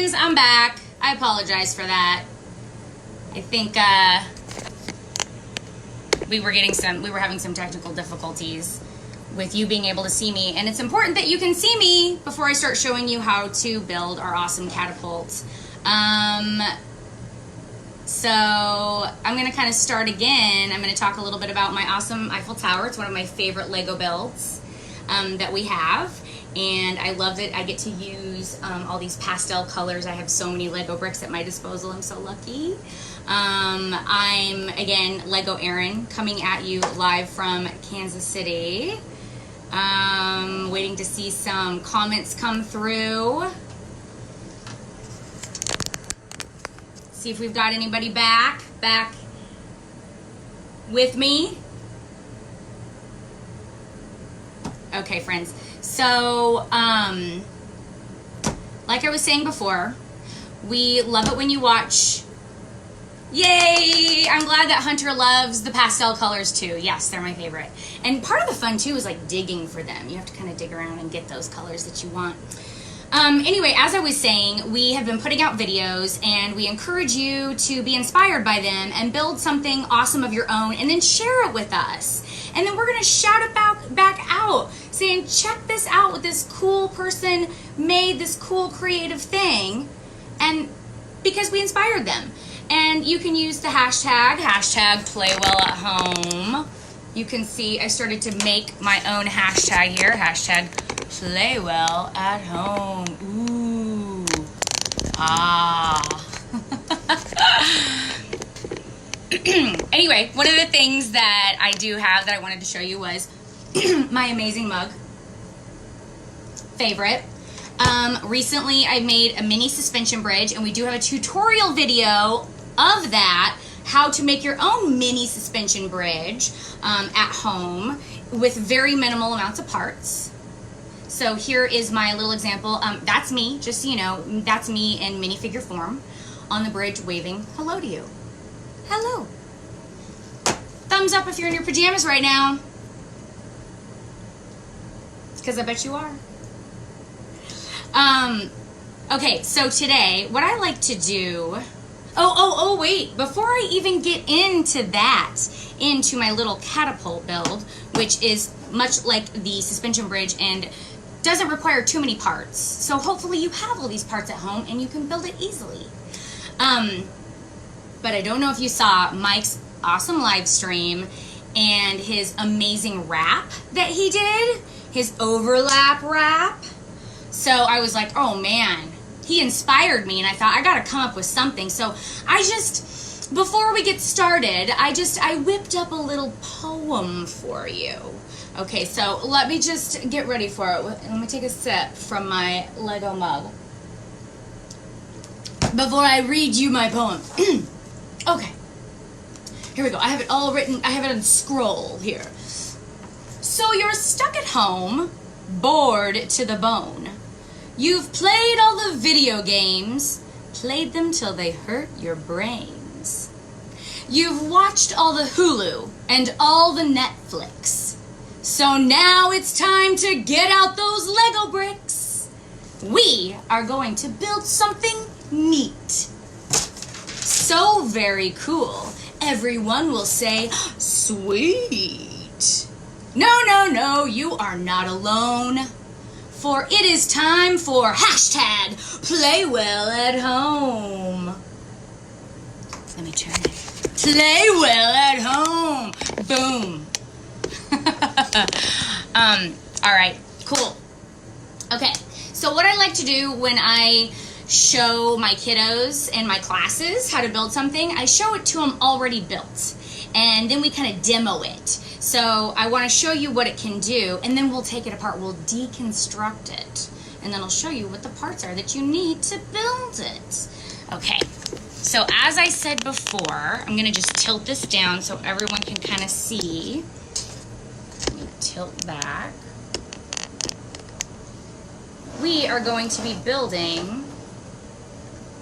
friends, I'm back. I apologize for that. I think we were having some technical difficulties with you being able to see me, and it's important that you can see me before I start showing you how to build our awesome catapults. So I'm going to kind of start again. I'm going to talk a little bit about my awesome Eiffel Tower. It's one of my favorite Lego builds that we have, and I love that I get to use all these pastel colors. I have so many Lego bricks at my disposal. I'm so lucky. I'm, again, Lego Erin, coming at you live from Kansas City. Waiting to see some comments come through. See if we've got anybody back with me. Okay, friends. So, like I was saying before, we love it when you watch. Yay! I'm glad that Hunter loves the pastel colors too. Yes, they're my favorite. And part of the fun too is like digging for them. You have to kind of dig around and get those colors that you want. Anyway, as I was saying, we have been putting out videos, and we encourage you to be inspired by them and build something awesome of your own and then share it with us. And then we're going to shout it back out, saying, check this out, what this cool person made, this cool creative thing, and because we inspired them. And you can use the hashtag #PlayWellAtHome. You can see I started to make my own hashtag here, hashtag #PlayWellAtHome. Ooh. Ah. Anyway, one of the things that I do have that I wanted to show you was my amazing mug. Favorite. Recently I made a mini suspension bridge, and we do have a tutorial video of that, how to make your own mini suspension bridge at home with very minimal amounts of parts. So here is my little example. That's me, just so you know, that's me in minifigure form on the bridge waving hello to you. Hello. Thumbs up if you're in your pajamas right now. Because I bet you are. Okay, so today, what I like to do... Oh, wait. Before I even get into that, into my little catapult build, which is much like the suspension bridge and doesn't require too many parts. So hopefully you have all these parts at home and you can build it easily. But I don't know if you saw Mike's awesome live stream and his amazing wrap that he did, his overlap wrap. So I was like, oh man, he inspired me, and I thought I gotta come up with something. So before we get started, I whipped up a little poem for you. Okay, so let me just get ready for it. Let me take a sip from my Lego mug before I read you my poem. Okay, here we go. I have it all written. I have it on scroll here. So you're stuck at home, bored to the bone. You've played all the video games, played them till they hurt your brains. You've watched all the Hulu and all the Netflix. So now it's time to get out those Lego bricks. We are going to build something neat. So very cool. Everyone will say, sweet. No, you are not alone. For it is time for hashtag #PlayWellAtHome. Let me turn it. Play well at home. Boom. All right, cool. Okay, so what I like to do when I show my kiddos and my classes how to build something, I show it to them already built, and then we kind of demo it. So I want to show you what it can do, and then we'll take it apart. We'll deconstruct it, and then I'll show you what the parts are that you need to build it. Okay, so as I said before, I'm going to just tilt this down so everyone can kind of see. Let me tilt back. We are going to be building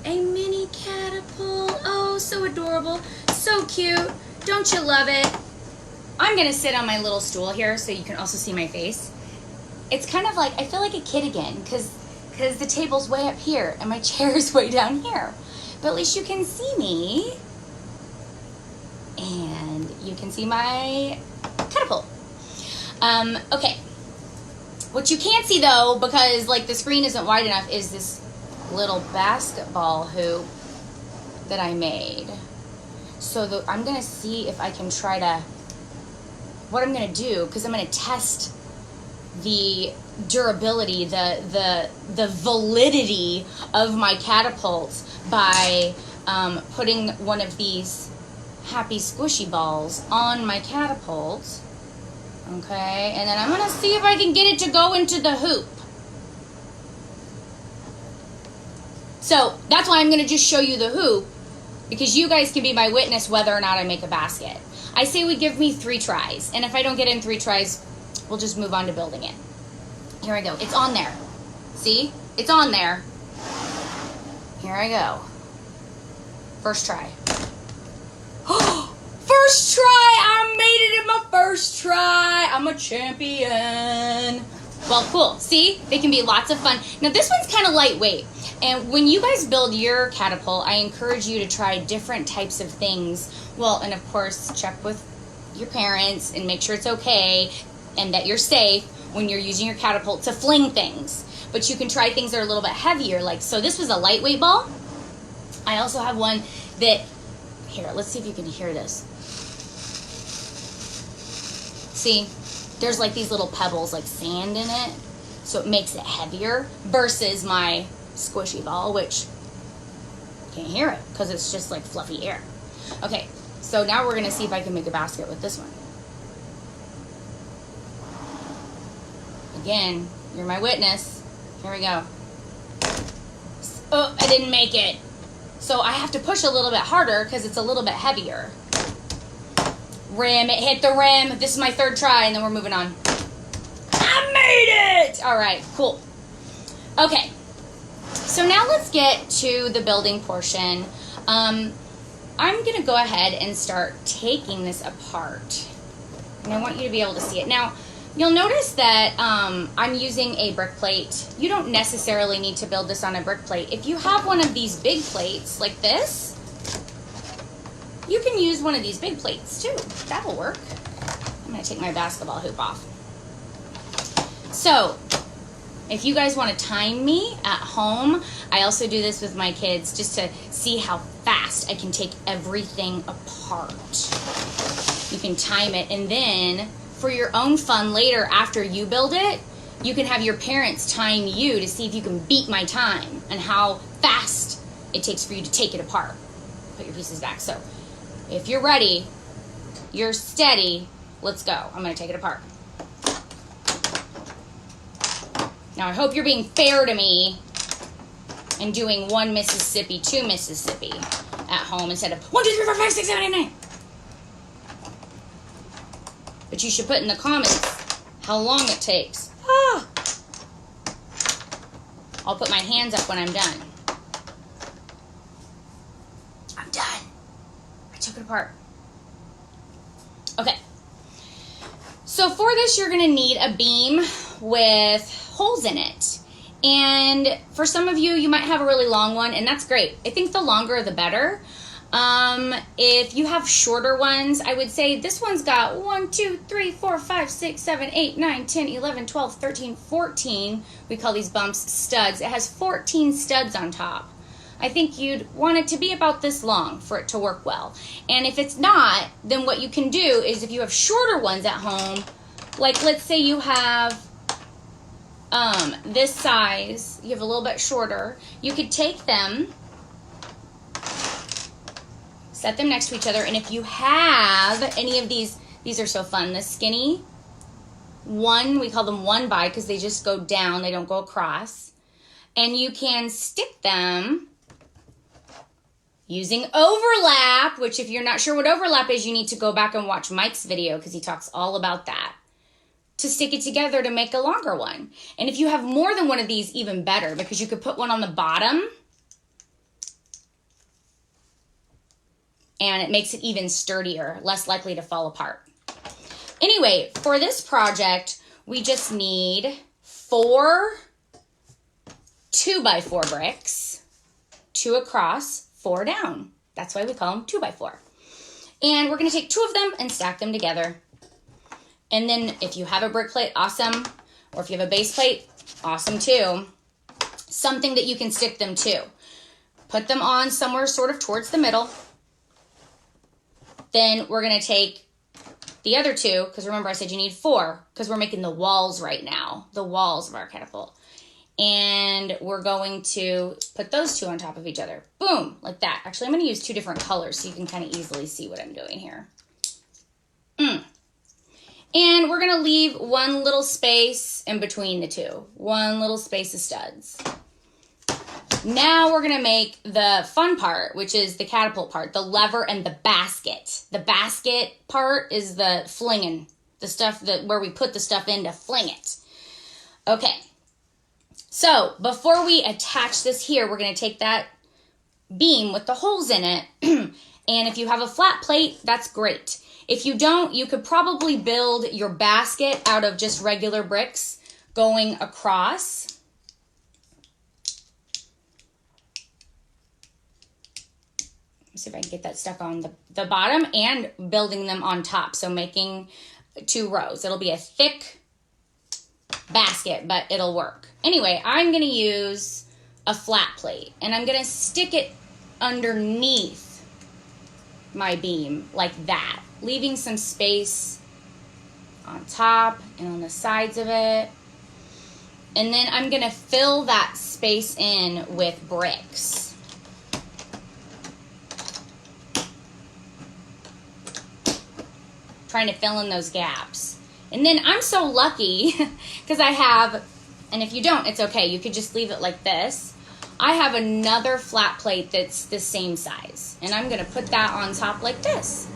a mini catapult. Oh, so adorable. So cute. Don't you love it? I'm going to sit on my little stool here so you can also see my face. It's kind of like, I feel like a kid again, because because the table's way up here and my chair is way down here. But at least you can see me. And you can see my catapult. Okay. What you can't see though, because like the screen isn't wide enough, is this little basketball hoop that I made. So I'm gonna see if I can try to, what I'm gonna do, because I'm gonna test the durability, the validity of my catapults by putting one of these happy squishy balls on my catapult. Okay, and then I'm gonna see if I can get it to go into the hoop. So that's why I'm gonna just show you the hoop, because you guys can be my witness whether or not I make a basket. I say we give me 3 tries, and if I don't get in 3 tries, we'll just move on to building it. Here I go. It's on there. See? It's on there. Here I go. First try. First try! I made it in my first try! I'm a champion. Well, cool. See? They can be lots of fun. Now, this one's kind of lightweight. And when you guys build your catapult, I encourage you to try different types of things. Well, and of course, check with your parents and make sure it's okay and that you're safe when you're using your catapult to fling things. But you can try things that are a little bit heavier. Like, so this was a lightweight ball. I also have one that, here, let's see if you can hear this. See, there's like these little pebbles, like sand in it. So it makes it heavier versus my squishy ball, which can't hear it because it's just like fluffy air. Okay, so now we're gonna see if I can make a basket with this one. Again, you're my witness. Here we go. Oh, I didn't make it. So I have to push a little bit harder because it's a little bit heavier. Rim, it hit the rim. This is my 3rd try, and then we're moving on. I made it! All right, cool. Okay, so now let's get to the building portion. I'm going to go ahead and start taking this apart. And I want you to be able to see it. Now, you'll notice that I'm using a brick plate. You don't necessarily need to build this on a brick plate. If you have one of these big plates like this, you can use one of these big plates too. That'll work. I'm going to take my basketball hoop off. So, if you guys want to time me at home, I also do this with my kids just to see how fast I can take everything apart. You can time it, and then for your own fun later after you build it, you can have your parents time you to see if you can beat my time and how fast it takes for you to take it apart. Put your pieces back. So if you're ready, you're steady, let's go. I'm going to take it apart. Now, I hope you're being fair to me and doing 1 Mississippi, 2 Mississippi at home instead of 1, 2, 3, 4, 5, 6, 7, 8, 9. But you should put in the comments how long it takes. Ah. I'll put my hands up when I'm done. I'm done. I took it apart. Okay. So for this, you're going to need a beam with holes in it. And for some of you, you might have a really long one, and that's great. I think the longer the better. If you have shorter ones, I would say this one's got 1, 2, 3, 4, 5, 6, 7, 8, 9, 10, 11, 12, 13, 14. We call these bumps studs. It has 14 studs on top. I think you'd want it to be about this long for it to work well. And if it's not, then what you can do is if you have shorter ones at home, like let's say you have this size, you have a little bit shorter, you could take them, set them next to each other, and if you have any of these are so fun, the skinny one, we call them 1 by because they just go down, they don't go across, and you can stick them using overlap, which if you're not sure what overlap is, you need to go back and watch Mike's video because he talks all about that, to stick it together to make a longer one. And if you have more than one of these, even better, because you could put one on the bottom and it makes it even sturdier, less likely to fall apart. Anyway, for this project, we just need 4 2x4 bricks, 2 across, 4 down. That's why we call them 2x4. And we're going to take 2 of them and stack them together. And then if you have a brick plate, awesome. Or if you have a base plate, awesome too. Something that you can stick them to. Put them on somewhere sort of towards the middle. Then we're going to take the other 2, because remember I said you need 4, because we're making the walls right now. The walls of our catapult. And we're going to put those 2 on top of each other. Boom, like that. Actually, I'm going to use 2 different colors so you can kind of easily see what I'm doing here. And we're going to leave 1 little space in between the 2. 1 little space of studs. Now we're going to make the fun part, which is the catapult part, the lever and the basket. The basket part is the flinging, the stuff that where we put the stuff in to fling it. Okay. So before we attach this here, we're going to take that beam with the holes in it. And if you have a flat plate, that's great. If you don't, you could probably build your basket out of just regular bricks going across. Let's see if I can get that stuck on the bottom and building them on top. So making 2 rows. It'll be a thick basket, but it'll work. Anyway, I'm going to use a flat plate and I'm going to stick it underneath my beam like that, leaving some space on top and on the sides of it. And then I'm going to fill that space in with bricks. Trying to fill in those gaps. And then I'm so lucky because I have, and if you don't, it's okay. You could just leave it like this. I have another flat plate that's the same size. And I'm going to put that on top like this.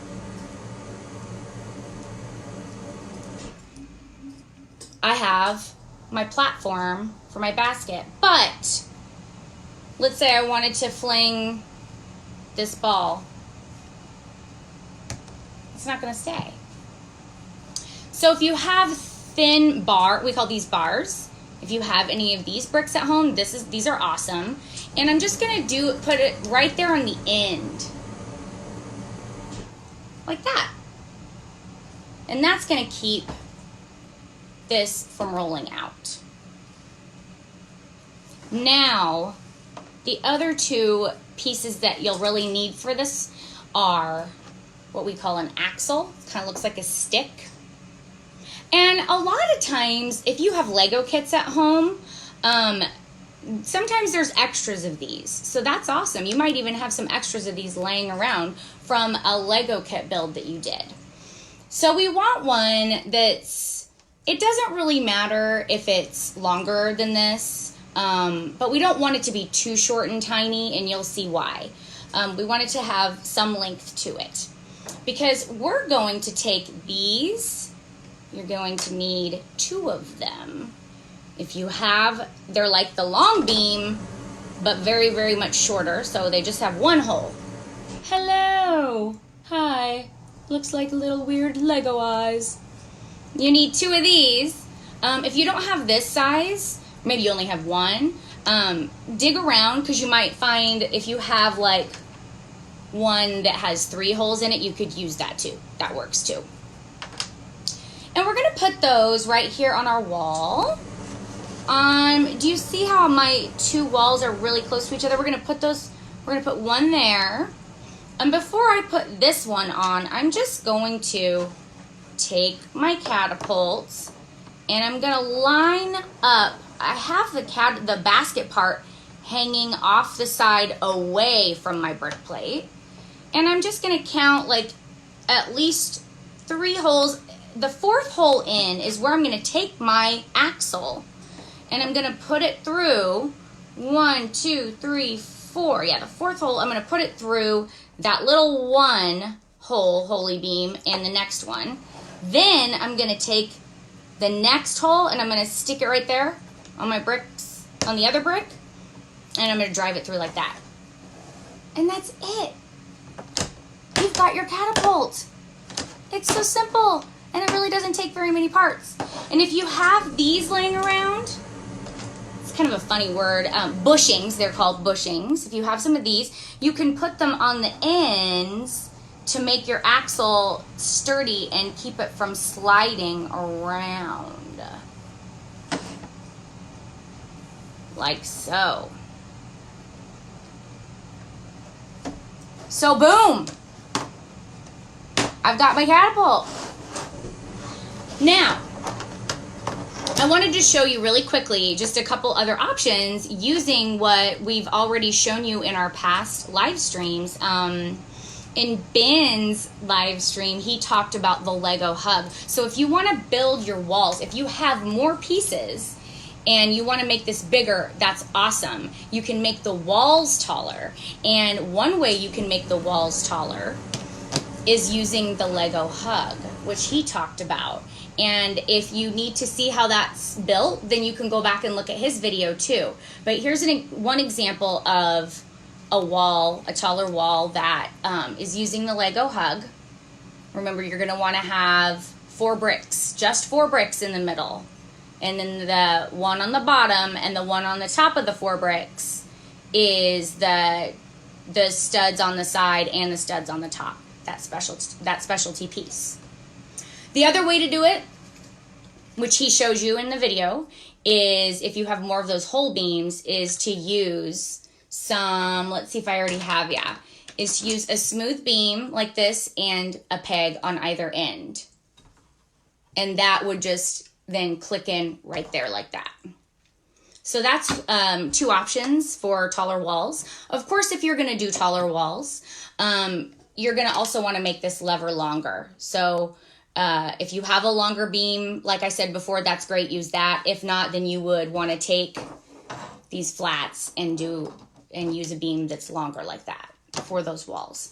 I have my platform for my basket. But let's say I wanted to fling this ball. It's not going to stay. So if you have thin bar, we call these bars. If you have any of these bricks at home, these are awesome. And I'm just gonna put it right there on the end. Like that. And that's gonna keep this from rolling out. Now, the other 2 pieces that you'll really need for this are what we call an axle. Kind of looks like a stick. And a lot of times, if you have Lego kits at home, sometimes there's extras of these. So that's awesome. You might even have some extras of these laying around from a Lego kit build that you did. So we want one that's, it doesn't really matter if it's longer than this, but we don't want it to be too short and tiny, and you'll see why. We want it to have some length to it. Because we're going to take these. You're going to need 2 of them. If you have, they're like the long beam, but very, very much shorter, so they just have 1 hole. Hello. Hi. Looks like little weird Lego eyes. You need 2 of these. If you don't have this size, maybe you only have 1, dig around, because you might find if you have like one that has 3 holes in it, you could use that too. That works too. And we're going to put those right here on our wall. Do you see how my 2 walls are really close to each other? We're going to put those, we're going to put 1 there. And before I put this one on, I'm just going to take my catapults and I'm going to line up. I have the basket part hanging off the side away from my brick plate. And I'm just going to count like at least 3 holes. The 4th hole in is where I'm going to take my axle and I'm going to put it through 1, 2, 3, 4. Yeah, the 4th hole, I'm going to put it through that little 1 hole, holy beam, and the next one. Then I'm going to take the next hole and I'm going to stick it right there on my bricks, on the other brick, and I'm going to drive it through like that. And that's it. You've got your catapult. It's so simple. And it really doesn't take very many parts. And if you have these laying around, it's kind of a funny word, bushings. They're called bushings. If you have some of these, you can put them on the ends to make your axle sturdy and keep it from sliding around. Like so. So boom, I've got my catapult. Now, I wanted to show you really quickly just a couple other options using what we've already shown you in our past live streams. In Ben's live stream, he talked about the Lego hug. So if you want to build your walls, if you have more pieces and you want to make this bigger, that's awesome. You can make the walls taller. And one way you can make the walls taller is using the Lego hug, which he talked about. And if you need to see how that's built, then you can go back and look at his video too. But here's one example of a wall, a taller wall that is using the Lego hug. Remember, you're going to want to have 4 bricks, just 4 bricks in the middle. And then the one on the bottom and the one on the top of the 4 bricks is the studs on the side and the studs on the top, that specialty piece. The other way to do it, which he shows you in the video, is if you have more of those hole beams, is to use some, let's see if I already have, is to use a smooth beam like this and a peg on either end. And that would just then click in right there like that. So that's 2 options for taller walls. Of course, if you're going to do taller walls, you're going to also want to make this lever longer. So if you have a longer beam, like I said before, that's great, use that. If not, then you would want to take these flats and use a beam that's longer like that for those walls.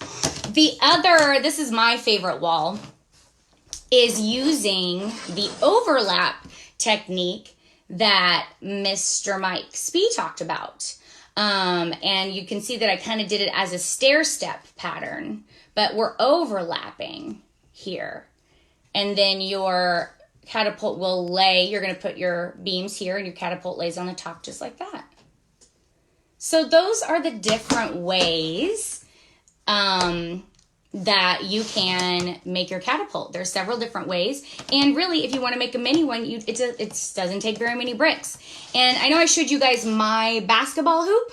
This is my favorite wall, is using the overlap technique that Mr. Mike Spee talked about. And you can see that I kind of did it as a stair-step pattern, but we're overlapping here. And then your catapult will lay, you're going to put your beams here and your catapult lays on the top just like that. So those are the different ways that you can make your catapult. There's several different ways. And really, if you want to make a mini one, it doesn't take very many bricks. And I know I showed you guys my basketball hoop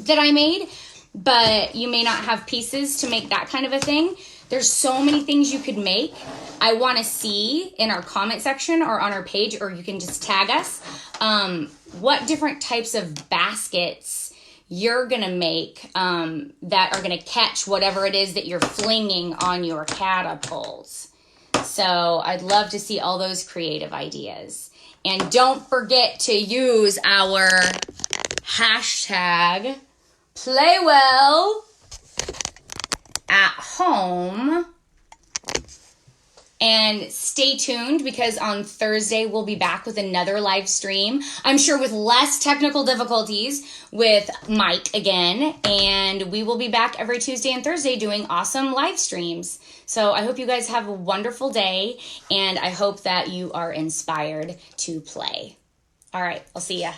that I made, but you may not have pieces to make that kind of a thing. There's so many things you could make. I want to see in our comment section or on our page, or you can just tag us, what different types of baskets you're going to make that are going to catch whatever it is that you're flinging on your catapults. So I'd love to see all those creative ideas. And don't forget to use our hashtag #PlayWell at home, and stay tuned because on Thursday we'll be back with another live stream, I'm sure with less technical difficulties, with Mike again, and we will be back every Tuesday and Thursday doing awesome live streams. So I hope you guys have a wonderful day, and I hope that you are inspired to play. All right, I'll see ya.